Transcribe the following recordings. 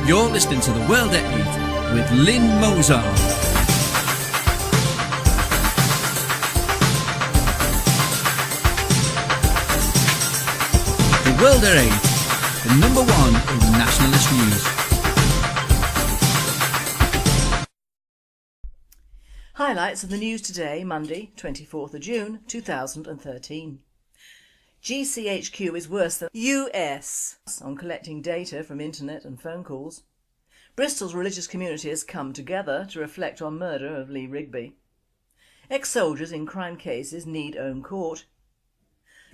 You're listening to The World at 8 with Lynne Mozart. The World at 8, the number one in nationalist news. Highlights of the news today, Monday, 24th of June 2013. GCHQ is worse than US on collecting data from internet and phone calls. Bristol's religious community has come together to reflect on murder of Lee Rigby. Ex-soldiers in crime cases need own court.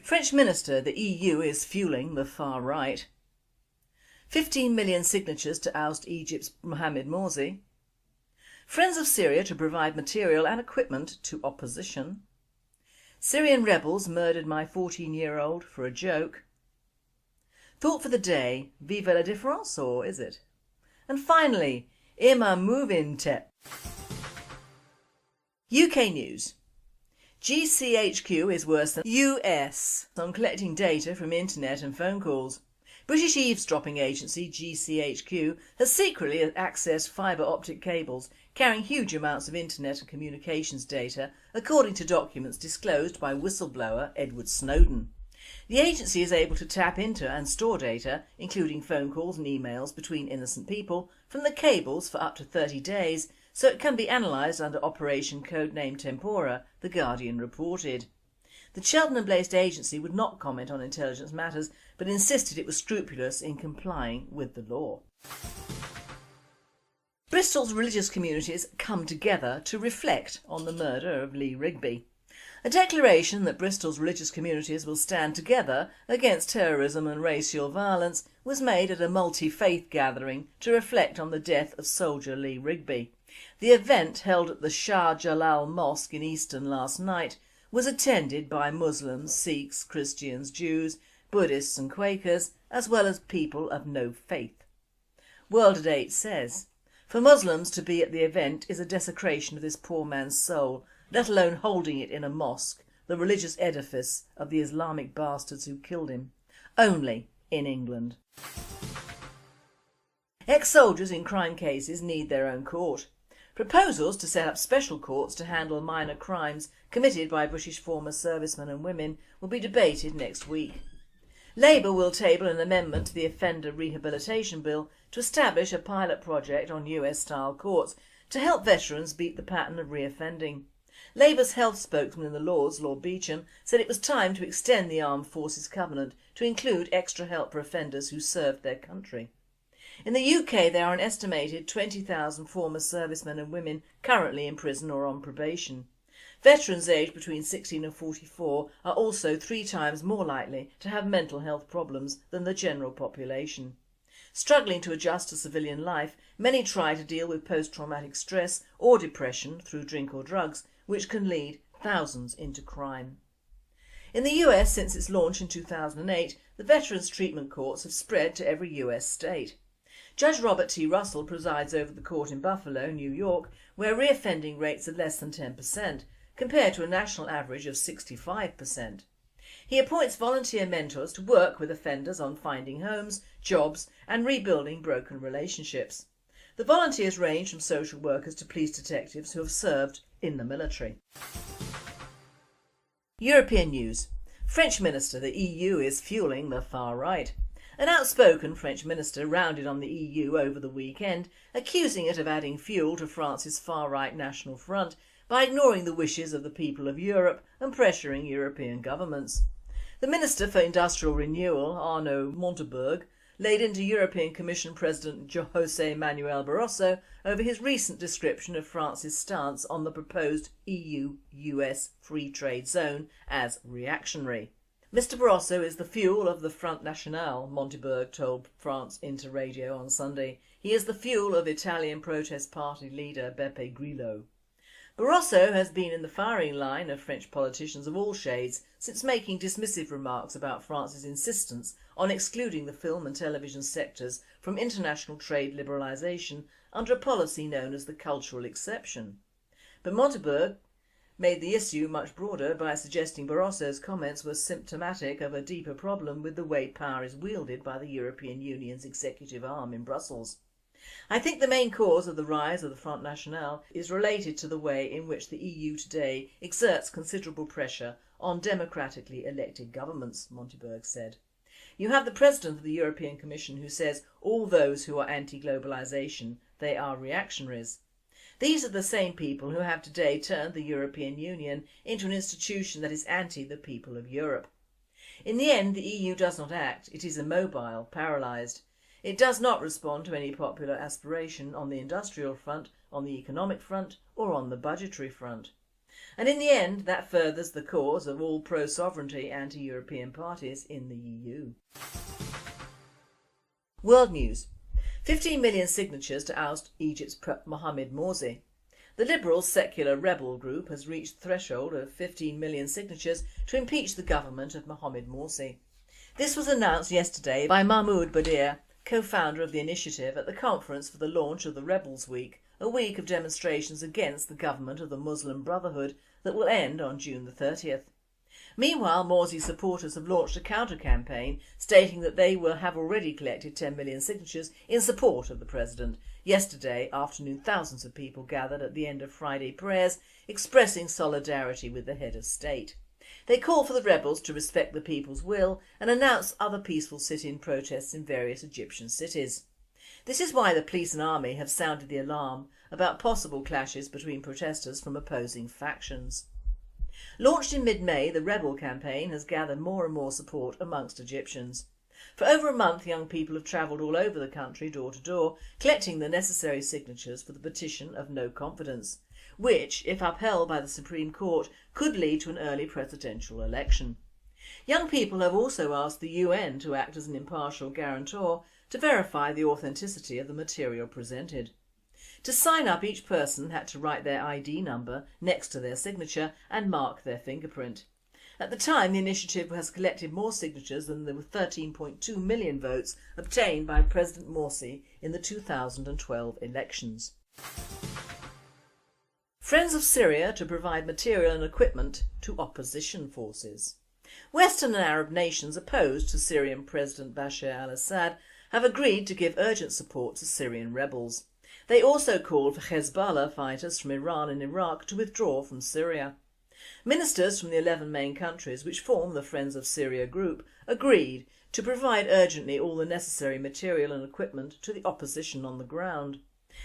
French minister, the EU is fueling the far right. 15 million signatures to oust Egypt's Mohamed Morsi. Friends of Syria to provide material and equipment to opposition. Syrian rebels murdered my 14-year-old for a joke. Thought for the day, vive la différence, or is it? And finally, Emma moving tip. UK news. GCHQ is worse than US on collecting data from internet and phone calls. British eavesdropping agency GCHQ has secretly accessed fibre optic cables carrying huge amounts of internet and communications data, according to documents disclosed by whistleblower Edward Snowden. The agency is able to tap into and store data, including phone calls and emails between innocent people, from the cables for up to 30 days, so it can be analysed under Operation Codename Tempora, The Guardian reported. The Cheltenham-based agency would not comment on intelligence matters, but insisted it was scrupulous in complying with the law. Bristol's religious communities come together to reflect on the murder of Lee Rigby. A declaration that Bristol's religious communities will stand together against terrorism and racial violence was made at a multi-faith gathering to reflect on the death of soldier Lee Rigby. The event, held at the Shah Jalal Mosque in Easton last night, was attended by Muslims, Sikhs, Christians, Jews, Buddhists and Quakers, as well as people of no faith. World at 8 says, for Muslims to be at the event is a desecration of this poor man's soul, let alone holding it in a mosque, the religious edifice of the Islamic bastards who killed him. Only in England. Ex-soldiers in crime cases need their own court. Proposals to set up special courts to handle minor crimes committed by British former servicemen and women will be debated next week. Labour will table an amendment to the Offender Rehabilitation Bill to establish a pilot project on US-style courts to help veterans beat the pattern of reoffending. Labour's health spokesman in the Lords, Lord Beecham, said it was time to extend the Armed Forces Covenant to include extra help for offenders who served their country. In the UK there are an estimated 20,000 former servicemen and women currently in prison or on probation. Veterans aged between 16 and 44 are also 3 times more likely to have mental health problems than the general population. Struggling to adjust to civilian life, many try to deal with post-traumatic stress or depression through drink or drugs, which can lead thousands into crime. In the US, since its launch in 2008, the Veterans Treatment Courts have spread to every US state. Judge Robert T. Russell presides over the court in Buffalo, New York, where reoffending rates are less than 10%, compared to a national average of 65%. He appoints volunteer mentors to work with offenders on finding homes, jobs and rebuilding broken relationships. The volunteers range from social workers to police detectives who have served in the military. European news. French minister, the EU is fueling the far right. An outspoken French minister rounded on the EU over the weekend, accusing it of adding fuel to France's far-right National Front by ignoring the wishes of the people of Europe and pressuring European governments. The Minister for Industrial Renewal, Arnaud Montebourg, laid into European Commission President José Manuel Barroso over his recent description of France's stance on the proposed EU-US free trade zone as reactionary. Mr Barroso is the fuel of the Front National, Montebourg told France Inter Radio on Sunday. He is the fuel of Italian protest party leader Beppe Grillo. Barroso has been in the firing line of French politicians of all shades since making dismissive remarks about France's insistence on excluding the film and television sectors from international trade liberalisation under a policy known as the cultural exception. But Montebourg made the issue much broader by suggesting Barroso's comments were symptomatic of a deeper problem with the way power is wielded by the European Union's executive arm in Brussels. I think the main cause of the rise of the Front National is related to the way in which the EU today exerts considerable pressure on democratically elected governments, Monteberg said. You have the President of the European Commission who says all those who are anti-globalisation, they are reactionaries. These are the same people who have today turned the European Union into an institution that is anti the people of Europe. In the end, the EU does not act, it is immobile, paralysed. It does not respond to any popular aspiration on the industrial front, on the economic front or on the budgetary front. And in the end, that furthers the cause of all pro-sovereignty anti-European parties in the EU. World News. 15 million signatures to oust Egypt's Mohamed Morsi. The Liberal Secular Rebel Group has reached the threshold of 15 million signatures to impeach the government of Mohamed Morsi. This was announced yesterday by Mahmoud Badir, co-founder of the initiative, at the conference for the launch of the Rebels Week, a week of demonstrations against the government of the Muslim Brotherhood that will end on June the 30th. Meanwhile, Morsi supporters have launched a counter-campaign stating that they will have already collected 10 million signatures in support of the president. Yesterday afternoon, thousands of people gathered at the end of Friday prayers expressing solidarity with the head of state. They call for the rebels to respect the people's will and announce other peaceful sit-in protests in various Egyptian cities. This is why the police and army have sounded the alarm about possible clashes between protesters from opposing factions. Launched in mid-May, the Rebel campaign has gathered more and more support amongst Egyptians. For over a month, young people have travelled all over the country, door to door, collecting the necessary signatures for the petition of no confidence, which, if upheld by the Supreme Court, could lead to an early presidential election. Young people have also asked the UN to act as an impartial guarantor to verify the authenticity of the material presented. To sign up, each person had to write their ID number next to their signature and mark their fingerprint. At the time, the initiative has collected more signatures than the 13.2 million votes obtained by President Morsi in the 2012 elections. Friends of Syria to provide material and equipment to opposition forces. Western and Arab nations opposed to Syrian President Bashar al-Assad have agreed to give urgent support to Syrian rebels. They also called for Hezbollah fighters from Iran and Iraq to withdraw from Syria. Ministers from the 11 main countries which form the Friends of Syria group agreed to provide urgently all the necessary material and equipment to the opposition on the ground.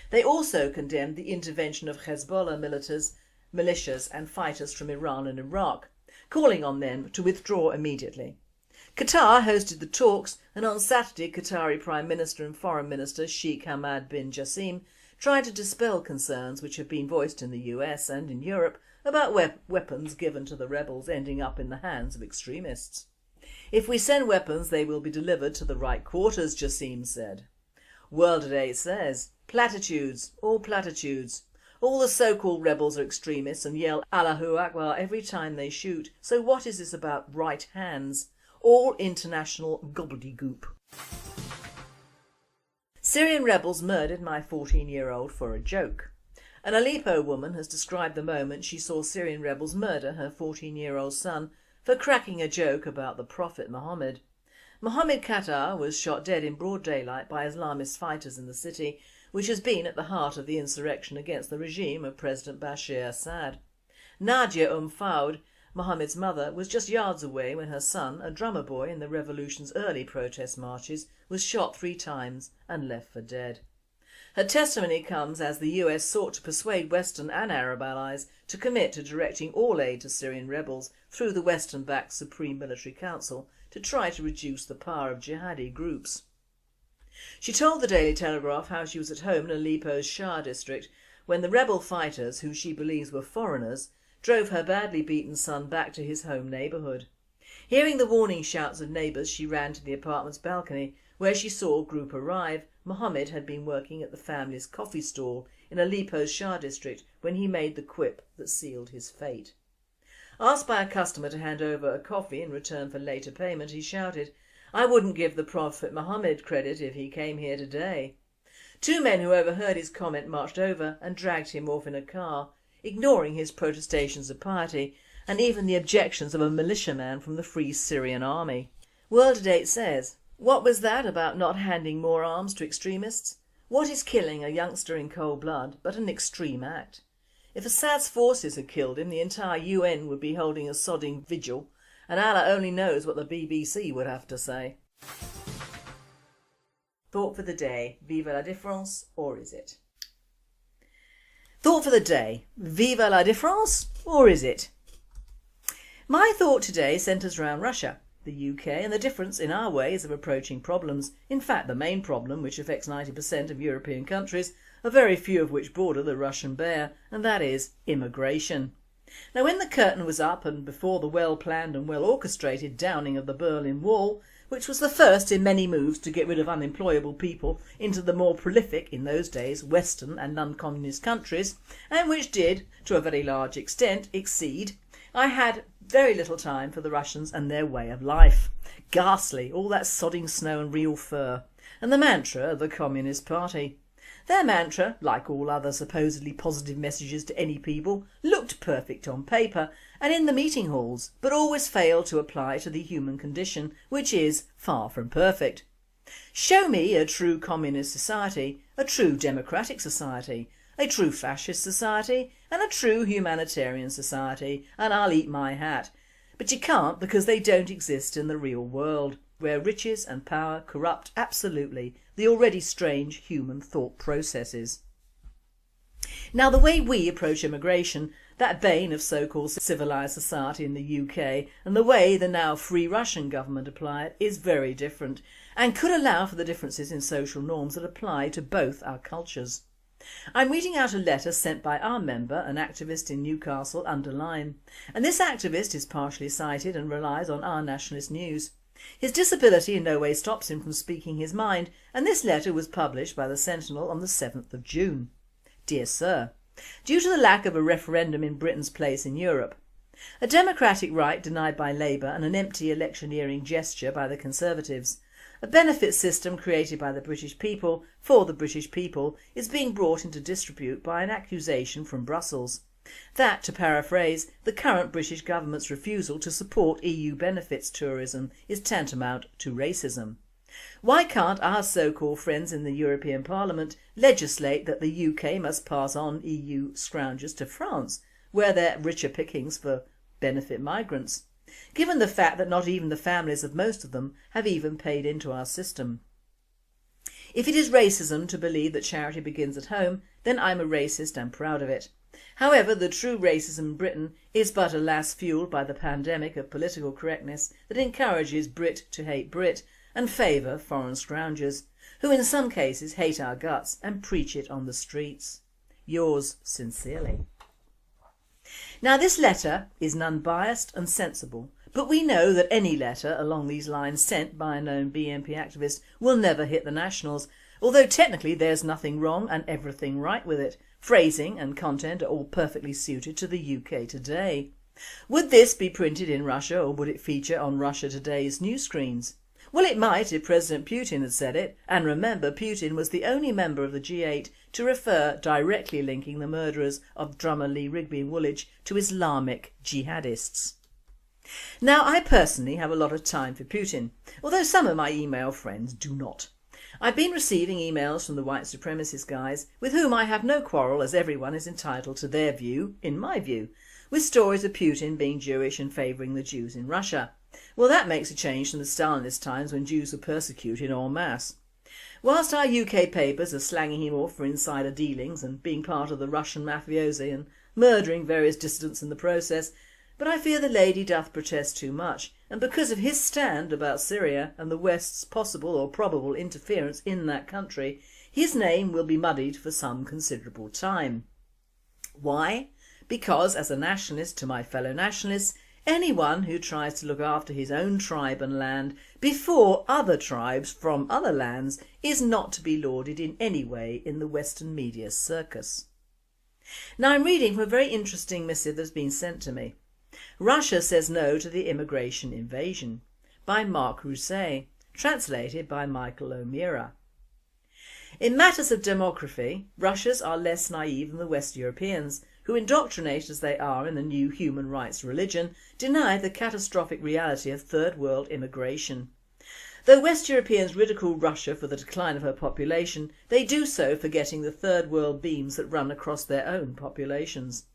They also condemned the intervention of Hezbollah militias and fighters from Iran and Iraq, calling on them to withdraw immediately. Qatar hosted the talks, and on Saturday Qatari Prime Minister and Foreign Minister Sheikh Hamad bin Jassim tried to dispel concerns which have been voiced in the US and in Europe about weapons given to the rebels ending up in the hands of extremists. If we send weapons, they will be delivered to the right quarters, Jassim said. World Today says, platitudes, all platitudes. All the so-called rebels are extremists and yell Allahu Akbar every time they shoot, so what is this about right hands? All international gobbledygook. Syrian rebels murdered my 14-year-old for a joke. An Aleppo woman has described the moment she saw Syrian rebels murder her 14-year-old son for cracking a joke about the Prophet Muhammad. Mohammed Qatar was shot dead in broad daylight by Islamist fighters in the city, which has been at the heart of the insurrection against the regime of President Bashar Assad. Nadia Fouad, Mohammed's mother, was just yards away when her son, a drummer boy in the revolution's early protest marches, was shot 3 times and left for dead. Her testimony comes as the US sought to persuade Western and Arab allies to commit to directing all aid to Syrian rebels through the Western-backed Supreme Military Council to try to reduce the power of jihadi groups. She told the Daily Telegraph how she was at home in Aleppo's Shah district when the rebel fighters, who she believes were foreigners, drove her badly beaten son back to his home neighbourhood. Hearing the warning shouts of neighbours, she ran to the apartment's balcony where she saw a group arrive. Mohammed had been working at the family's coffee stall in Aleppo's Shah district when he made the quip that sealed his fate. Asked by a customer to hand over a coffee in return for later payment, he shouted, "I wouldn't give the Prophet Muhammad credit if he came here today." 2 men who overheard his comment marched over and dragged him off in a car, ignoring his protestations of piety and even the objections of a militiaman from the Free Syrian Army. World Today says, what was that about not handing more arms to extremists? What is killing a youngster in cold blood but an extreme act? If Assad's forces had killed him, the entire UN would be holding a sodding vigil, and Allah only knows what the BBC would have to say. Thought for the day, vive la différence, or is it? Thought for the day, vive la différence, or is it? My thought today centres around Russia, the UK and the difference in our ways of approaching problems. In fact, the main problem, which affects 90% of European countries, a very few of which border the Russian Bear, and that is immigration. Now, when the curtain was up and before the well-planned and well-orchestrated downing of the Berlin Wall, which was the first in many moves to get rid of unemployable people into the more prolific, in those days, Western and non-communist countries, and which did, to a very large extent, exceed, I had very little time for the Russians and their way of life. Ghastly, all that sodding snow and real fur. And the mantra of the Communist Party. Their mantra, like all other supposedly positive messages to any people, looked perfect on paper and in the meeting halls, but always failed to apply to the human condition, which is far from perfect. Show me a true communist society, a true democratic society, a true fascist society and a true humanitarian society, and I'll eat my hat. But you can't, because they don't exist in the real world, where riches and power corrupt absolutely the already strange human thought processes. Now, the way we approach immigration, that bane of so-called civilised society in the UK, and the way the now free Russian government apply it is very different, and could allow for the differences in social norms that apply to both our cultures. I'm reading out a letter sent by our member, an activist in Newcastle under Lyme, and this activist is partially sighted and relies on our nationalist news. His disability in no way stops him from speaking his mind, and this letter was published by the Sentinel on the 7th of June. Dear Sir, due to the lack of a referendum in Britain's place in Europe, a democratic right denied by Labour and an empty electioneering gesture by the Conservatives, a benefit system created by the British people for the British people is being brought into disrepute by an accusation from Brussels. That, to paraphrase, the current British government's refusal to support EU benefits tourism is tantamount to racism. Why can't our so-called friends in the European Parliament legislate that the UK must pass on EU scroungers to France, where they're richer pickings for benefit migrants, given the fact that not even the families of most of them have even paid into our system? If it is racism to believe that charity begins at home, then I'm a racist and proud of it. However, the true racism in Britain is but alas fuelled by the pandemic of political correctness that encourages Brit to hate Brit and favour foreign scroungers, who in some cases hate our guts and preach it on the streets. Yours sincerely. Now, this letter is non-biased and sensible, but we know that any letter along these lines sent by a known BNP activist will never hit the Nationals, although technically there's nothing wrong and everything right with it. Phrasing and content are all perfectly suited to the UK Today. Would this be printed in Russia, or would it feature on Russia Today's news screens? Well, it might if President Putin had said it, and remember, Putin was the only member of the G8 to refer directly linking the murderers of drummer Lee Rigby in Woolwich to Islamic jihadists. Now, I personally have a lot of time for Putin, although some of my email friends do not. I've been receiving emails from the white supremacist guys, with whom I have no quarrel, as everyone is entitled to their view, in my view, with stories of Putin being Jewish and favouring the Jews in Russia. Well, that makes a change from the Stalinist times when Jews were persecuted en masse. Whilst our UK papers are slanging him off for insider dealings and being part of the Russian mafiosi and murdering various dissidents in the process, but I fear the lady doth protest too much, and because of his stand about Syria and the West's possible or probable interference in that country, his name will be muddied for some considerable time. Why? Because, as a nationalist to my fellow nationalists, anyone who tries to look after his own tribe and land before other tribes from other lands is not to be lauded in any way in the Western media circus. Now, I'm reading from a very interesting missive that's been sent to me. Russia says no to the immigration invasion, by Mark Rousset, translated by Michael O'Meara. In matters of demography, Russians are less naive than the West Europeans, who, indoctrinated as they are in the new human rights religion, deny the catastrophic reality of third world immigration. Though West Europeans ridicule Russia for the decline of her population, they do so forgetting the third world beams that run across their own populations.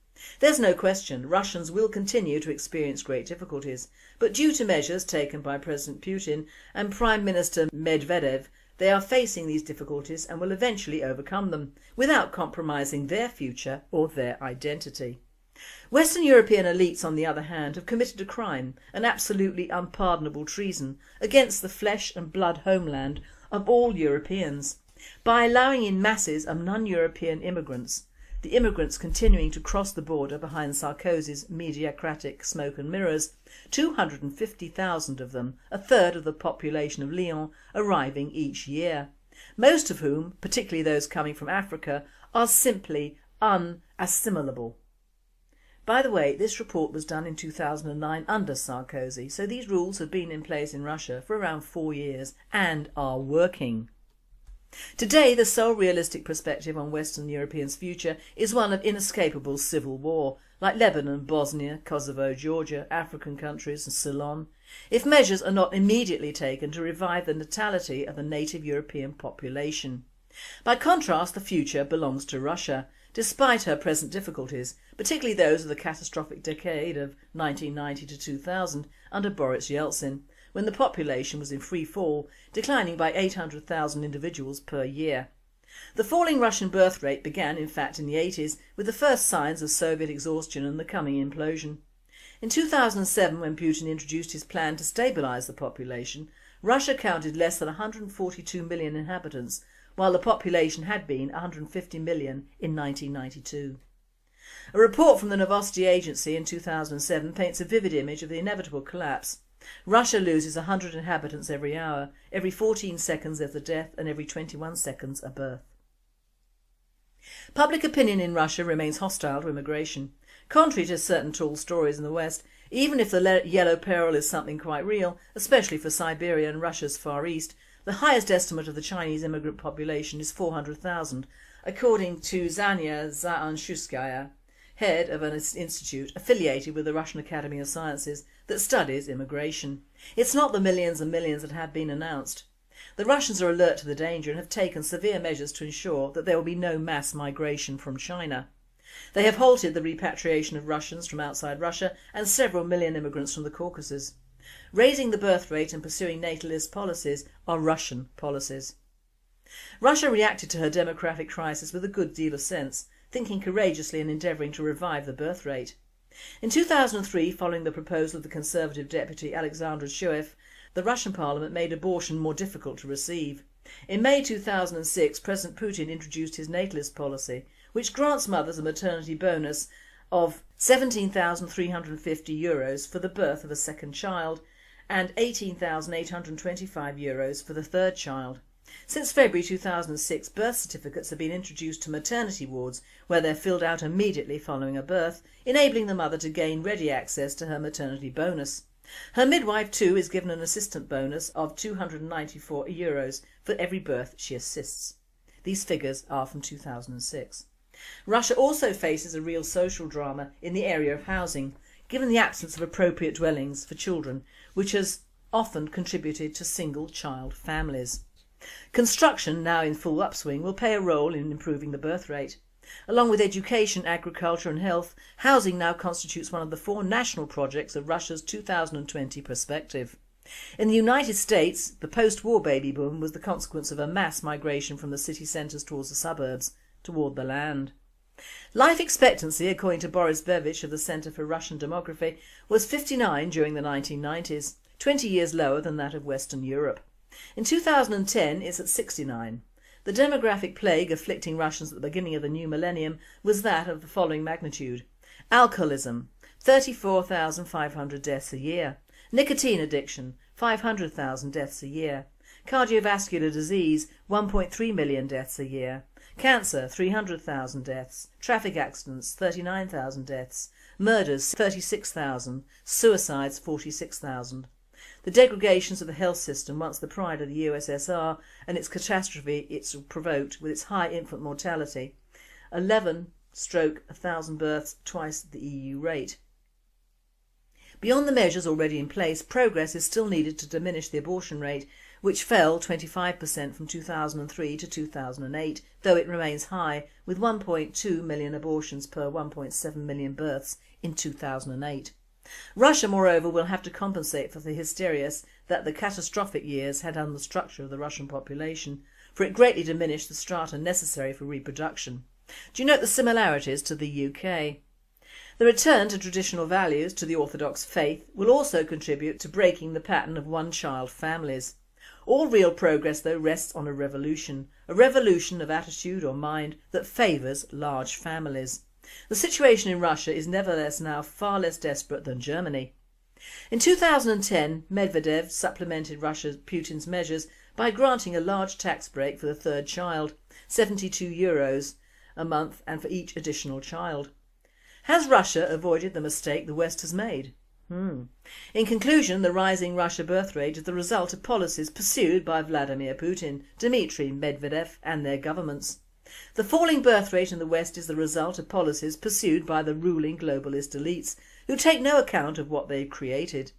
There's no question Russians will continue to experience great difficulties, but due to measures taken by President Putin and Prime Minister Medvedev, they are facing these difficulties and will eventually overcome them, without compromising their future or their identity. Western European elites, on the other hand, have committed a crime, an absolutely unpardonable treason, against the flesh and blood homeland of all Europeans, by allowing in masses of non-European immigrants, the immigrants continuing to cross the border behind Sarkozy's mediocratic smoke and mirrors, 250,000 of them, a third of the population of Lyon, arriving each year, most of whom, particularly those coming from Africa, are simply unassimilable. By the way, this report was done in 2009 under Sarkozy, so these rules have been in place in Russia for around 4 years and are working. Today, the sole realistic perspective on Western Europeans' future is one of inescapable civil war, like Lebanon, Bosnia, Kosovo, Georgia, African countries and Ceylon, if measures are not immediately taken to revive the natality of the native European population. By contrast, the future belongs to Russia, despite her present difficulties, particularly those of the catastrophic decade of 1990 to 2000 under Boris Yeltsin, when the population was in free fall, declining by 800,000 individuals per year. The falling Russian birth rate began in fact in the 80s with the first signs of Soviet exhaustion and the coming implosion. In 2007, when Putin introduced his plan to stabilise the population, Russia counted less than 142 million inhabitants, while the population had been 150 million in 1992. A report from the Novosti agency in 2007 paints a vivid image of the inevitable collapse. Russia loses 100 inhabitants every hour, every 14 seconds there's a death and every 21 seconds a birth. Public opinion in Russia remains hostile to immigration. Contrary to certain tall stories in the West, even if the yellow peril is something quite real, especially for Siberia and Russia's Far East, the highest estimate of the Chinese immigrant population is 400,000, according to Zhanya Zaanchuskaya, head of an institute affiliated with the Russian Academy of Sciences that studies immigration. It's not the millions and millions that have been announced. The Russians are alert to the danger and have taken severe measures to ensure that there will be no mass migration from China. They have halted the repatriation of Russians from outside Russia and several million immigrants from the Caucasus. Raising the birth rate and pursuing natalist policies are Russian policies. Russia reacted to her demographic crisis with a good deal of sense, thinking courageously and endeavouring to revive the birth rate. In 2003, following the proposal of the Conservative deputy Alexander Shoev, the Russian parliament made abortion more difficult to receive. In May 2006, President Putin introduced his natalist policy, which grants mothers a maternity bonus of €17,350 for the birth of a second child and €18,825 for the third child. Since February 2006, birth certificates have been introduced to maternity wards where they're filled out immediately following a birth, enabling the mother to gain ready access to her maternity bonus. Her midwife too is given an assistant bonus of €294 for every birth she assists. These figures are from 2006. Russia also faces a real social drama in the area of housing, given the absence of appropriate dwellings for children, which has often contributed to single-child families. Construction, now in full upswing, will play a role in improving the birth rate. Along with education, agriculture and health, housing now constitutes one of the 4 national projects of Russia's 2020 perspective. In the United States, the post-war baby boom was the consequence of a mass migration from the city centres towards the suburbs, toward the land. Life expectancy, according to Boris Bevich of the Centre for Russian Demography, was 59 during the 1990s, 20 years lower than that of Western Europe. In 2010 it's at 69. The demographic plague afflicting Russians at the beginning of the new millennium was that of the following magnitude: alcoholism, 34,500 deaths a year; nicotine addiction, 500,000 deaths a year; cardiovascular disease, 1.3 million deaths a year; cancer, 300,000 deaths; traffic accidents, 39,000 deaths; murders, 36,000; suicides, 46,000. The degradations of the health system, once the pride of the USSR, and its catastrophe it's provoked with its high infant mortality, 11/1,000 births, twice the EU rate. Beyond the measures already in place, progress is still needed to diminish the abortion rate, which fell 25% from 2003 to 2008, though it remains high, with 1.2 million abortions per 1.7 million births in 2008. Russia, moreover, will have to compensate for the hysteria that the catastrophic years had on the structure of the Russian population, for it greatly diminished the strata necessary for reproduction. Do you note the similarities to the UK? The return to traditional values, to the Orthodox faith, will also contribute to breaking the pattern of one-child families. All real progress, though, rests on a revolution of attitude or mind that favours large families. The situation in Russia is nevertheless now far less desperate than Germany. In 2010, Medvedev supplemented Putin's measures by granting a large tax break for the third child, €72 a month, and for each additional child. Has Russia avoided the mistake the West has made? In conclusion, the rising Russia birth rate is the result of policies pursued by Vladimir Putin, Dmitry Medvedev and their governments. The falling birth rate in the West is the result of policies pursued by the ruling globalist elites, who take no account of what they've created.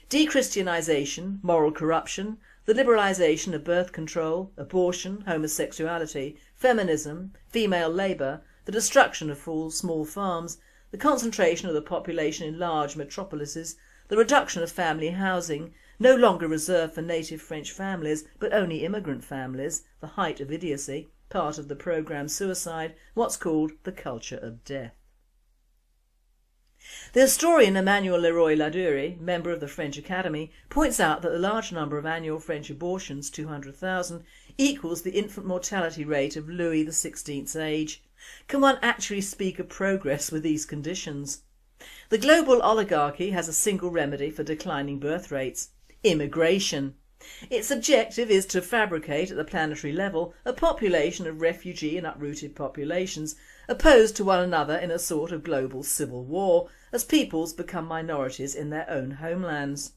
De-Christianisation, moral corruption, the liberalisation of birth control, abortion, homosexuality, feminism, female labour, the destruction of small farms, the concentration of the population in large metropolises, the reduction of family housing, no longer reserved for native French families but only immigrant families, the height of idiocy, part of the programme suicide, what's called the culture of death. The historian Emmanuel Leroy-Ladurie, member of the French Academy, points out that the large number of annual French abortions, 200,000, equals the infant mortality rate of Louis XVI's age. Can one actually speak of progress with these conditions? The global oligarchy has a single remedy for declining birth rates: immigration. Its objective is to fabricate at the planetary level a population of refugee and uprooted populations opposed to one another in a sort of global civil war as peoples become minorities in their own homelands.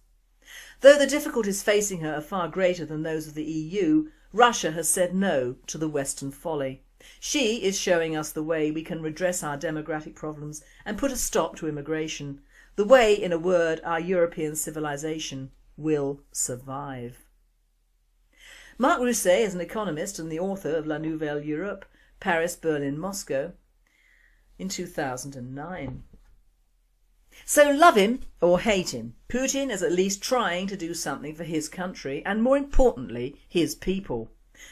Though the difficulties facing her are far greater than those of the EU, Russia has said no to the Western folly. She is showing us the way we can redress our demographic problems and put a stop to immigration, the way, in a word, our European civilization will survive. Marc Rousset is an economist and the author of La Nouvelle Europe, Paris, Berlin, Moscow in 2009. So love him or hate him, Putin is at least trying to do something for his country and, more importantly, his people.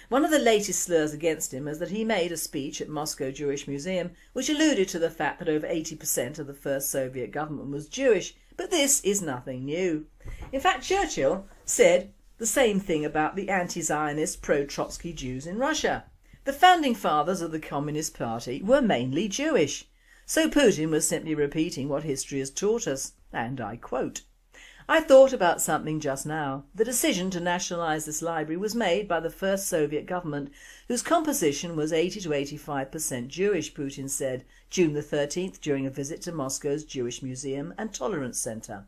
One of the latest slurs against him is that he made a speech at Moscow Jewish Museum which alluded to the fact that over 80% of the first Soviet government was Jewish, but this is nothing new. In fact, Churchill said the same thing about the anti-Zionist pro-Trotsky Jews in Russia. The founding fathers of the Communist Party were mainly Jewish. So Putin was simply repeating what history has taught us, and I quote, "I thought about something just now. The decision to nationalise this library was made by the first Soviet government, whose composition was 80 to 85% Jewish," Putin said June the 13th during a visit to Moscow's Jewish Museum and Tolerance Centre.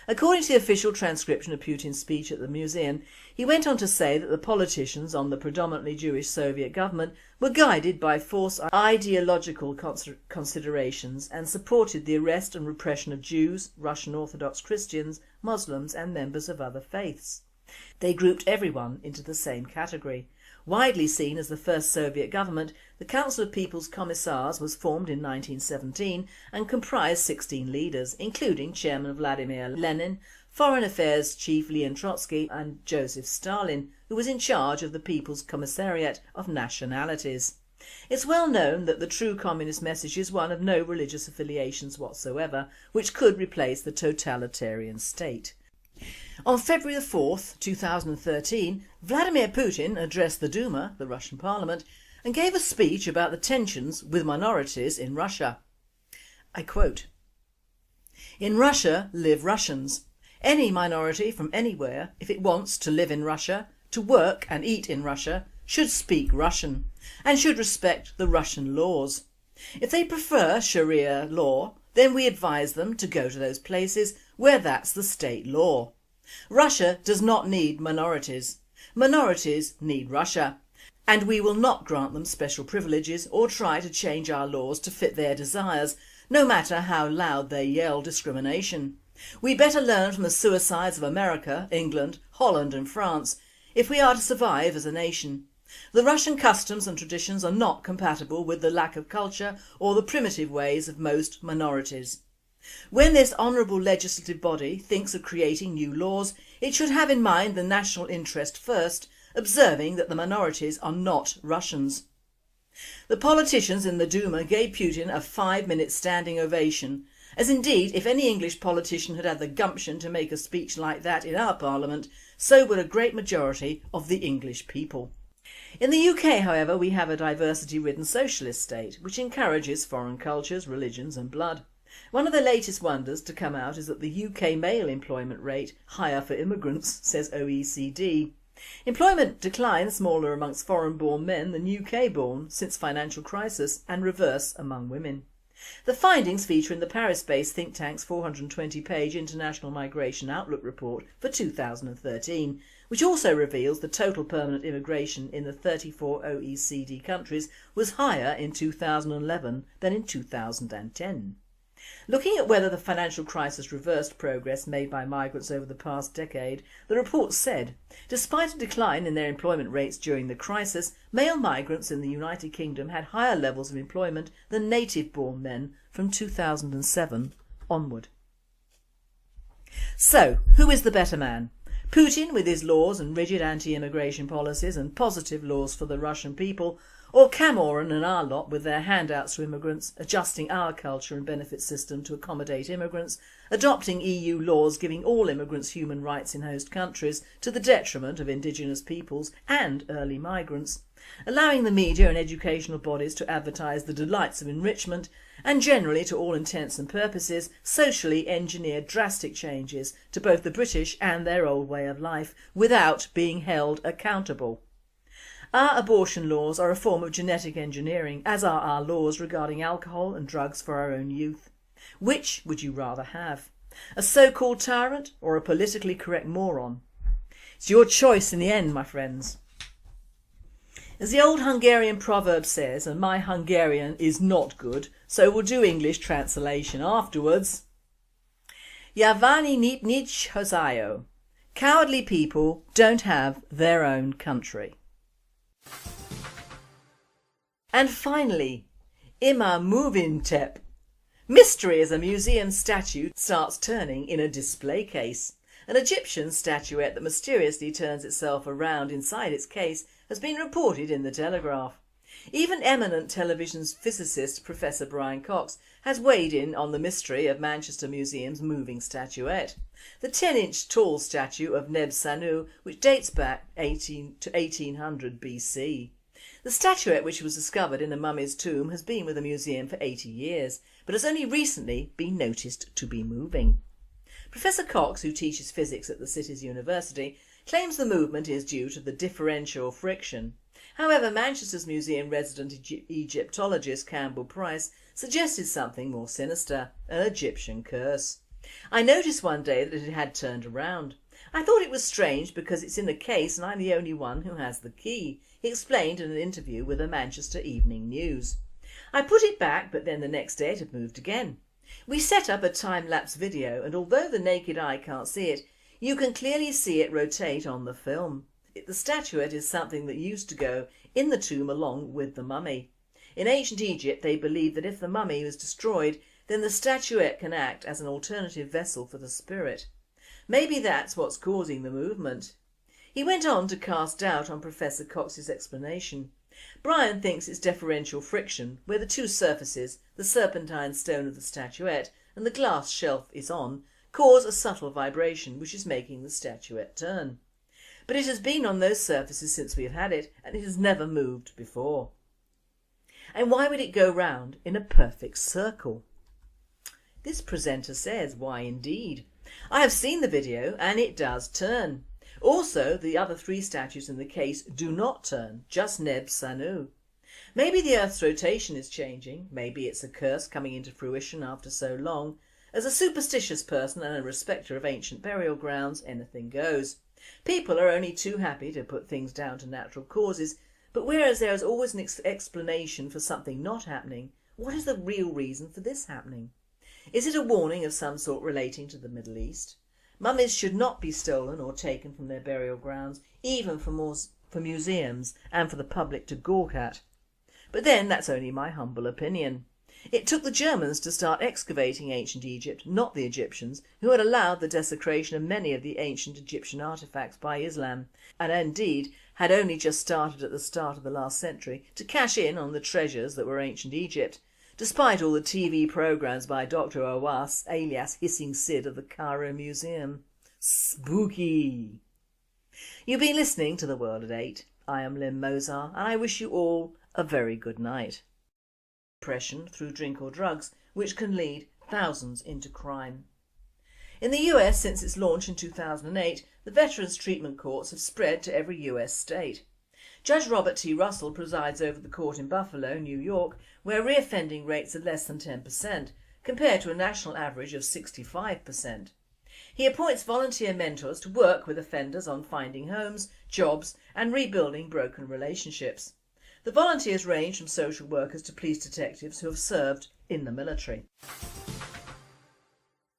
According to the official transcription of Putin's speech at the museum, he went on to say that the politicians on the predominantly Jewish Soviet government were guided by false ideological considerations and supported the arrest and repression of Jews, Russian Orthodox Christians, Muslims and members of other faiths. They grouped everyone into the same category. Widely seen as the first Soviet government, the Council of People's Commissars was formed in 1917 and comprised 16 leaders, including Chairman Vladimir Lenin, Foreign Affairs Chief Leon Trotsky and Joseph Stalin, who was in charge of the People's Commissariat of Nationalities. It's well known that the true communist message is one of no religious affiliations whatsoever, which could replace the totalitarian state. On February 4th, 2013, Vladimir Putin addressed the Duma, the Russian parliament, and gave a speech about the tensions with minorities in Russia. I quote, "In Russia live Russians. Any minority from anywhere, if it wants to live in Russia, to work and eat in Russia, should speak Russian and should respect the Russian laws. If they prefer Sharia law, then we advise them to go to those places where that's the state law. Russia does not need minorities. Minorities need Russia, and we will not grant them special privileges or try to change our laws to fit their desires, no matter how loud they yell discrimination. We better learn from the suicides of America, England, Holland and France if we are to survive as a nation. The Russian customs and traditions are not compatible with the lack of culture or the primitive ways of most minorities. When this honourable legislative body thinks of creating new laws, it should have in mind the national interest first, observing that the minorities are not Russians. The politicians in the Duma gave Putin a 5-minute standing ovation, as indeed if any English politician had had the gumption to make a speech like that in our parliament, so would a great majority of the English people. In the UK, however, we have a diversity-ridden socialist state which encourages foreign cultures, religions and blood. One of the latest wonders to come out is that the UK male employment rate higher for immigrants, says OECD. Employment declines smaller amongst foreign-born men than UK-born since financial crisis and reverse among women. The findings feature in the Paris-based think tank's 420-page International Migration Outlook report for 2013, which also reveals the total permanent immigration in the 34 OECD countries was higher in 2011 than in 2010. Looking at whether the financial crisis reversed progress made by migrants over the past decade, the report said, despite a decline in their employment rates during the crisis, male migrants in the United Kingdom had higher levels of employment than native-born men from 2007 onward. So, who is the better man? Putin with his laws and rigid anti-immigration policies and positive laws for the Russian people, or Cameron and our lot with their handouts to immigrants, adjusting our culture and benefit system to accommodate immigrants, adopting EU laws giving all immigrants human rights in host countries to the detriment of indigenous peoples and early migrants, allowing the media and educational bodies to advertise the delights of enrichment and generally, to all intents and purposes, socially engineered drastic changes to both the British and their old way of life without being held accountable. Our abortion laws are a form of genetic engineering, as are our laws regarding alcohol and drugs for our own youth. Which would you rather have? A so-called tyrant or a politically correct moron? It's your choice in the end, my friends. As the old Hungarian proverb says, and my Hungarian is not good, so we'll do English translation afterwards. Javani nich hozayo. Cowardly people don't have their own country. And finally, Ima Movintep. Mystery as a museum statue starts turning in a display case. An Egyptian statuette that mysteriously turns itself around inside its case has been reported in the Telegraph. Even eminent television physicist Professor Brian Cox has weighed in on the mystery of Manchester Museum's moving statuette. The 10-inch tall statue of Neb Sanu, which dates back to 1800 BC. The statuette, which was discovered in a mummy's tomb, has been with the museum for 80 years, but has only recently been noticed to be moving. Professor Cox, who teaches physics at the city's university, claims the movement is due to the differential friction. However, Manchester's museum resident Egyptologist Campbell Price suggested something more sinister, an Egyptian curse. I noticed one day that it had turned around. I thought it was strange because it's in a case and I'm the only one who has the key, he explained in an interview with the Manchester Evening News. I put it back, but then the next day it had moved again. We set up a time-lapse video, and although the naked eye can't see it, you can clearly see it rotate on the film. The statuette is something that used to go in the tomb along with the mummy. In ancient Egypt they believed that if the mummy was destroyed, then the statuette can act as an alternative vessel for the spirit. Maybe that's what's causing the movement. He went on to cast doubt on Professor Cox's explanation. Brian thinks it's differential friction, where the two surfaces, the serpentine stone of the statuette and the glass shelf it's on, cause a subtle vibration which is making the statuette turn. But it has been on those surfaces since we have had it, and it has never moved before. And why would it go round in a perfect circle? This presenter says, why indeed. I have seen the video and it does turn. Also, the other 3 statues in the case do not turn, just Neb Sanu. Maybe the Earth's rotation is changing, maybe it's a curse coming into fruition after so long. As a superstitious person and a respecter of ancient burial grounds, anything goes. People are only too happy to put things down to natural causes, but whereas there is always an explanation for something not happening, what is the real reason for this happening? Is it a warning of some sort relating to the Middle East? Mummies should not be stolen or taken from their burial grounds, even for museums and for the public to gawk at. But then that's only my humble opinion. It took the Germans to start excavating ancient Egypt, not the Egyptians, who had allowed the desecration of many of the ancient Egyptian artefacts by Islam, and indeed had only just started at the start of the last century to cash in on the treasures that were ancient Egypt, despite all the TV programmes by Dr. Owas, alias Hissing Sid of the Cairo Museum. Spooky! You've been listening to The World at 8. I am Lynne Mozart and I wish you all a very good night. Depression through drink or drugs, which can lead thousands into crime. In the US, since its launch in 2008, the Veterans Treatment Courts have spread to every US state. Judge Robert T. Russell presides over the court in Buffalo, New York, where reoffending rates are less than 10%, compared to a national average of 65%. He appoints volunteer mentors to work with offenders on finding homes, jobs and rebuilding broken relationships. The volunteers range from social workers to police detectives who have served in the military.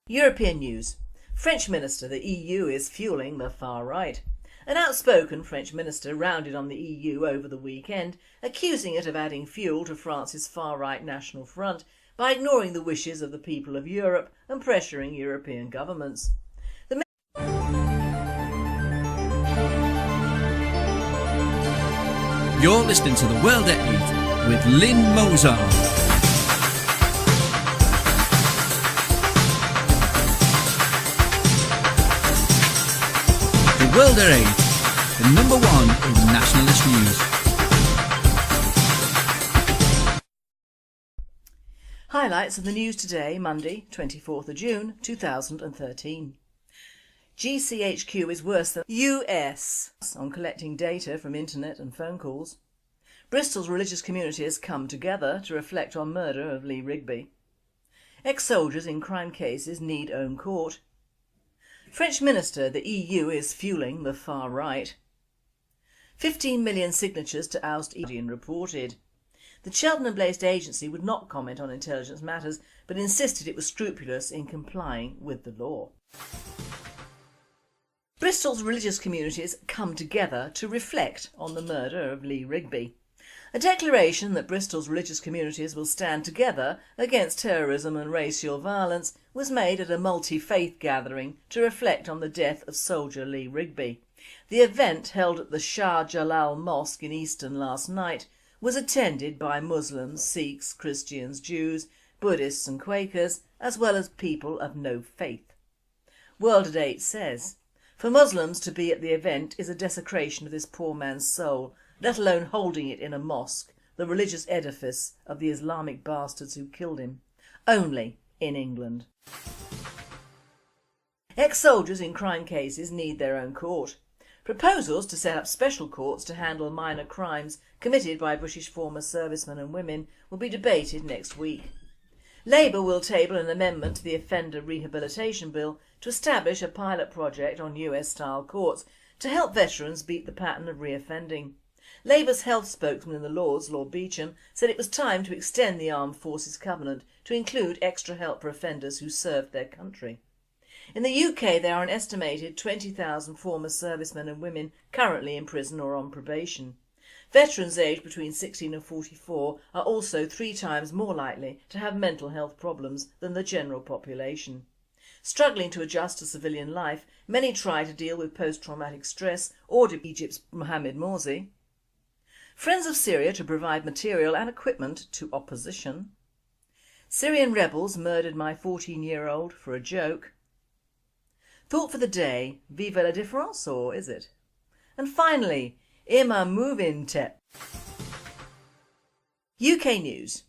European news. French minister, the EU is fueling the far right. An outspoken French minister rounded on the EU over the weekend, accusing it of adding fuel to France's far-right National Front by ignoring the wishes of the people of Europe and pressuring European governments. You're listening to The World at 8 with Lynne Mozart. The World at 8, the number one in nationalist news. Highlights of the news today, Monday, 24th of June 2013. GCHQ is worse than US on collecting data from internet and phone calls. Bristol's religious communities come together to reflect on murder of Lee Rigby. Ex-soldiers in crime cases need own court. French minister, the EU is fueling the far right. 15 million signatures to oust Guardian reported. The Cheltenham-based agency would not comment on intelligence matters, but insisted it was scrupulous in complying with the law. Bristol's religious communities come together to reflect on the murder of Lee Rigby. A declaration that Bristol's religious communities will stand together against terrorism and racial violence was made at a multi-faith gathering to reflect on the death of soldier Lee Rigby. The event, held at the Shah Jalal Mosque in Easton last night, was attended by Muslims, Sikhs, Christians, Jews, Buddhists and Quakers, as well as people of no faith. World at 8 says, "For Muslims to be at the event is a desecration of this poor man's soul, let alone holding it in a mosque, the religious edifice of the Islamic bastards who killed him. Only in England." Ex-soldiers in crime cases need their own court. Proposals to set up special courts to handle minor crimes committed by British former servicemen and women will be debated next week. Labour will table an amendment to the Offender Rehabilitation Bill to establish a pilot project on US-style courts to help veterans beat the pattern of reoffending. Labour's health spokesman in the Lords, Lord Beecham, said it was time to extend the Armed Forces Covenant to include extra help for offenders who served their country. In the UK, there are an estimated 20,000 former servicemen and women currently in prison or on probation. Veterans aged between 16 and 44 are also 3 times more likely to have mental health problems than the general population. Struggling to adjust to civilian life, many try to deal with post-traumatic stress or Egypt's Mohamed Morsi. Friends of Syria to provide material and equipment to opposition. Syrian rebels murdered my 14-year-old for a joke. Thought for the day, vive la différence, or is it? And finally, Irma move-in tip. UK news.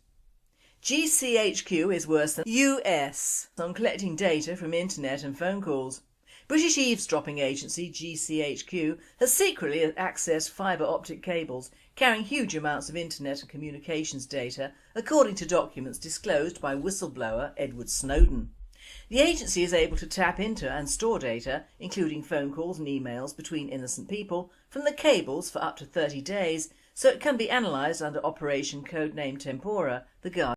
GCHQ is worse than US on collecting data from internet and phone calls. British eavesdropping agency GCHQ has secretly accessed fibre optic cables carrying huge amounts of internet and communications data, according to documents disclosed by whistleblower Edward Snowden. The agency is able to tap into and store data, including phone calls and emails between innocent people, from the cables for up to 30 days, so it can be analysed under Operation Codename Tempora, the Guardian.